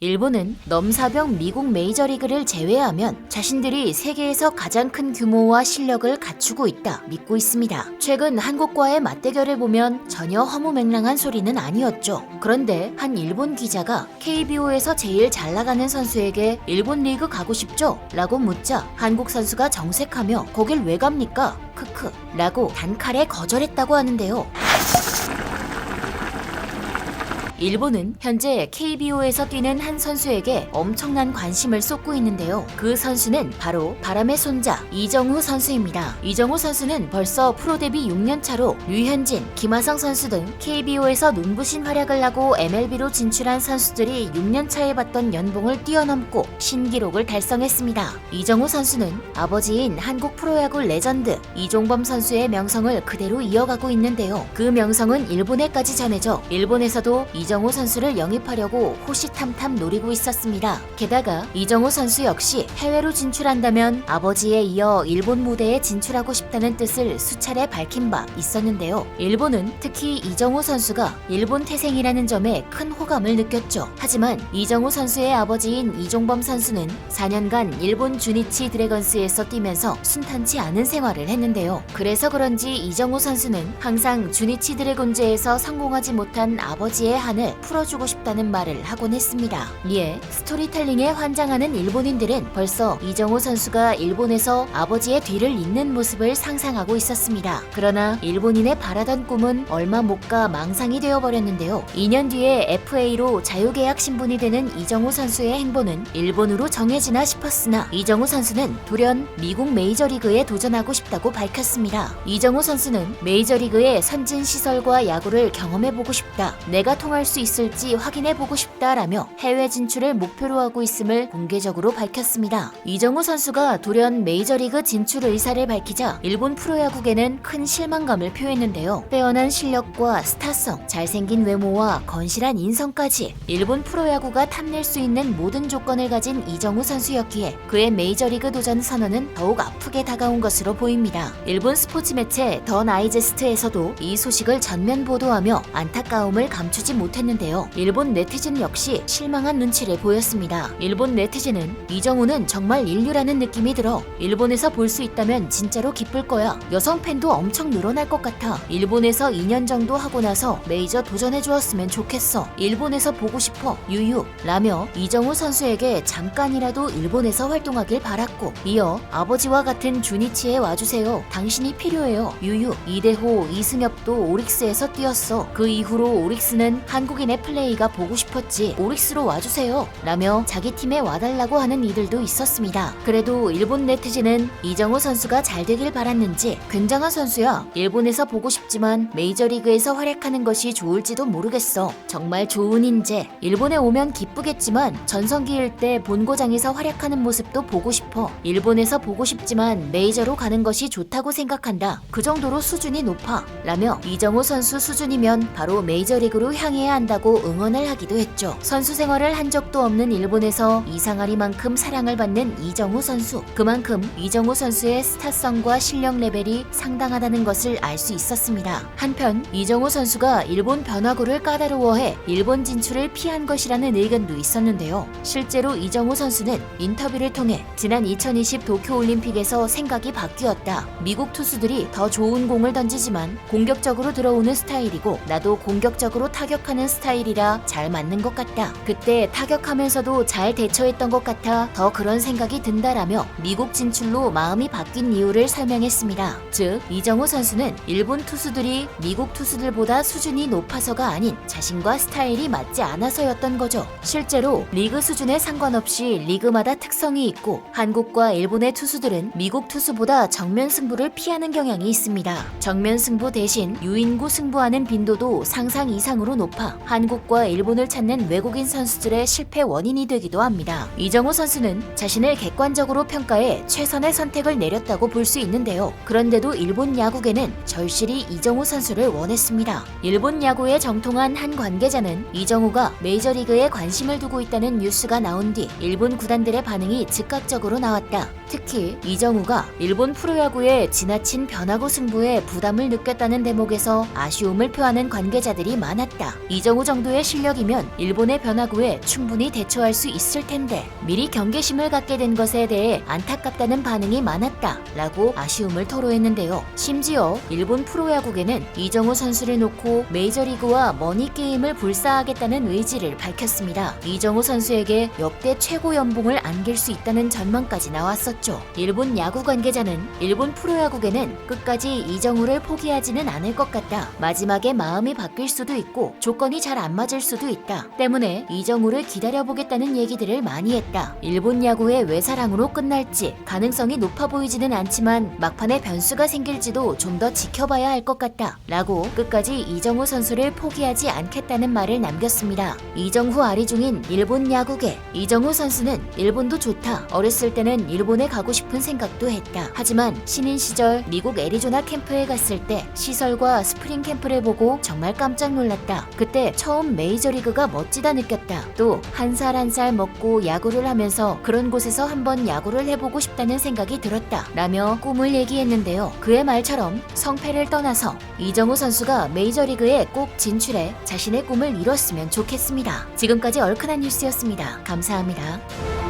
일본은 넘사벽 미국 메이저리그를 제외하면 자신들이 세계에서 가장 큰 규모와 실력을 갖추고 있다 믿고 있습니다. 최근 한국과의 맞대결을 보면 전혀 허무맹랑한 소리는 아니었죠. 그런데 한 일본 기자가 KBO에서 제일 잘 나가는 선수에게 일본 리그 가고 싶죠? 라고 묻자 한국 선수가 정색하며 거길 왜 갑니까? 크크 라고 단칼에 거절했다고 하는데요. 일본은 현재 KBO에서 뛰는 한 선수에게 엄청난 관심을 쏟고 있는데요. 그 선수는 바로 바람의 손자 이정후 선수입니다. 이정후 선수는 벌써 프로 데뷔 6년 차로 류현진, 김하성 선수 등 KBO에서 눈부신 활약을 하고 MLB로 진출한 선수들이 6년 차에 받던 연봉을 뛰어넘고 신기록을 달성했습니다. 이정후 선수는 아버지인 한국 프로야구 레전드 이종범 선수의 명성을 그대로 이어가고 있는데요. 그 명성은 일본에까지 전해져 일본에서도 이정후 선수를 영입하려고 호시탐탐 노리고 있었습니다. 게다가 이정후 선수 역시 해외로 진출한다면 아버지에 이어 일본 무대에 진출하고 싶다는 뜻을 수차례 밝힌 바 있었는데요. 일본은 특히 이정후 선수가 일본 태생이라는 점에 큰 호감을 느꼈죠. 하지만 이정후 선수의 아버지인 이종범 선수는 4년간 일본 주니치 드래건스에서 뛰면서 순탄치 않은 생활을 했는데요. 그래서 그런지 이정후 선수는 항상 주니치 드래곤즈에서 성공하지 못한 아버지의 한을 풀어주고 싶다는 말을 하곤 했습니다. 이에 스토리텔링에 환장하는 일본인들은 벌써 이정후 선수가 일본에서 아버지의 뒤를 잇는 모습을 상상하고 있었습니다. 그러나 일본인의 바라던 꿈은 얼마 못 가 망상이 되어버렸는데요. 2년 뒤에 FA로 자유계약 신분이 되는 이정후 선수의 행보는 일본으로 정해지나 싶었으나 이정후 선수는 돌연 미국 메이저리그에 도전하고 싶다고 밝혔습니다. 이정후 선수는 메이저리그의 선진시설과 야구를 경험해보고 싶다. 내가 통할 수 있을지 확인해보고 싶다라며 해외 진출을 목표로 하고 있음을 공개적으로 밝혔습니다. 이정후 선수가 돌연 메이저리그 진출 의사를 밝히자 일본 프로야구계는 큰 실망감을 표했는데요. 빼어난 실력과 스타성, 잘생긴 외모와 건실한 인성까지 일본 프로야구가 탐낼 수 있는 모든 조건을 가진 이정후 선수였기에 그의 메이저리그 도전 선언은 더욱 아프게 다가온 것으로 보입니다. 일본 스포츠 매체 더 나이제스트에서도 이 소식을 전면 보도하며 안타까움을 감추지 못했는데요. 일본 네티즌 역시 실망한 눈치를 보였습니다. 일본 네티즌은 이정후는 정말 인류라는 느낌이 들어 일본에서 볼 수 있다면 진짜로 기쁠 거야. 여성 팬도 엄청 늘어날 것 같아. 일본에서 2년 정도 하고 나서 메이저 도전해 주었으면 좋겠어. 일본에서 보고 싶어. 유유 라며 이정후 선수에게 잠깐이라도 일본에서 활동하길 바랐고 이어 아버지와 같은 주니치에 와주세요. 당신이 필요해요. 유유. 이대호, 이승엽도 오릭스에서 뛰었어. 그 이후로 오릭스는 한국인의 플레이가 보고 싶었지. 오릭스로 와주세요. 라며 자기 팀에 와달라고 하는 이들도 있었습니다. 그래도 일본 네티즌은 이정후 선수가 잘 되길 바랐는지 굉장한 선수야. 일본에서 보고 싶지만 메이저리그에서 활약하는 것이 좋을지도 모르겠어. 정말 좋은 인재. 일본에 오면 기쁘겠지만 전성기일 때 본고장에서 활약하는 모습도 보고 싶어. 일본에서 보고 싶지만 메이저로 가는 것이 좋다고 생각한다. 그 정도로 수준이 높아. 라며 이정후 선수 수준이면 바로 메이저리그로 향해야 한다고 응원을 하기도 했죠. 선수 생활을 한 적도 없는 일본에서 이상하리만큼 사랑을 받는 이정후 선수. 그만큼 이정후 선수의 스타성과 실력 레벨이 상당하다는 것을 알 수 있었습니다. 한편 이정후 선수가 일본 변화구를 까다로워해 일본 진출을 피한 것이라는 의견도 있었는데요. 실제로 이정후 선수는 인터뷰를 통해 지난 2020 도쿄올림픽에서 생각이 바뀌었다. 미국 투수들이 더 좋은 공을 던지지만 공격적으로 들어오는 스타일이고 나도 공격적으로 타격하는 스타일이라 잘 맞는 것 같다. 그때 타격하면서도 잘 대처했던 것 같아 더 그런 생각이 든다라며 미국 진출로 마음이 바뀐 이유를 설명했습니다. 즉 이정후 선수는 일본 투수들이 미국 투수들보다 수준이 높아서가 아닌 자신과 스타일이 맞지 않아서였던 거죠. 실제로 리그 수준에 상관없이 리그마다 특성이 있고 한국과 일본의 투수들은 미국 투수보다 정면 승부를 피하는 경향이 있습니다. 정면 승부 대신 유인구 승부하는 빈도도 상상 이상으로 높아 한국과 일본을 찾는 외국인 선수들의 실패 원인이 되기도 합니다. 이정후 선수는 자신을 객관적으로 평가해 최선의 선택을 내렸다고 볼 수 있는데요. 그런데도 일본 야구계는 절실히 이정후 선수를 원했습니다. 일본 야구에 정통한 한 관계자는 이정후가 메이저리그에 관심을 두고 있다는 뉴스가 나온 뒤 일본 구단들의 반응이 즉각적으로 나왔다. 특히 이정후가 일본 프로야구의 지나친 변화구 승부에 부담을 느꼈다는 대목에서 아쉬움을 표하는 관계자들이 많았다. 이정우 정도의 실력이면 일본의 변화구에 충분히 대처할 수 있을 텐데 미리 경계심을 갖게 된 것에 대해 안타깝다는 반응이 많았다 라고 아쉬움을 토로했는데요. 심지어 일본 프로야구계는 이정우 선수를 놓고 메이저리그와 머니게임을 불사하겠다는 의지를 밝혔습니다. 이정우 선수에게 역대 최고 연봉을 안길 수 있다는 전망까지 나왔었죠. 일본 야구 관계자는 일본 프로야구계는 끝까지 이정우를 포기하지는 않을 것 같다. 마지막에 마음이 바뀔 수도 있고 조건이 잘 안 맞을 수도 있다. 때문에 이정우를 기다려보겠다는 얘기들을 많이 했다. 일본 야구의 외사랑으로 끝날지 가능성이 높아 보이지는 않지만 막판에 변수가 생길지도 좀 더 지켜봐야 할 것 같다. 라고 끝까지 이정우 선수를 포기하지 않겠다는 말을 남겼습니다. 이정후 아리중인 일본 야구계. 이정후 선수는 일본도 좋다. 어렸을 때는 일본에 가고 싶은 생각도 했다. 하지만 신인 시절 미국 애리조나 캠프에 갔을 때 시설과 스프링 캠프를 보고 정말 깜짝 놀랐다. 그때 처음 메이저리그가 멋지다 느꼈다. 또 한 살 한 살 먹고 야구를 하면서 그런 곳에서 한번 야구를 해보고 싶다는 생각이 들었다. 라며 꿈을 얘기했는데요. 그의 말처럼 성패를 떠나서 이정후 선수가 메이저리그에 꼭 진출해 자신의 꿈을 이뤘으면 좋겠습니다. 지금까지 얼큰한 뉴스였습니다. 감사합니다.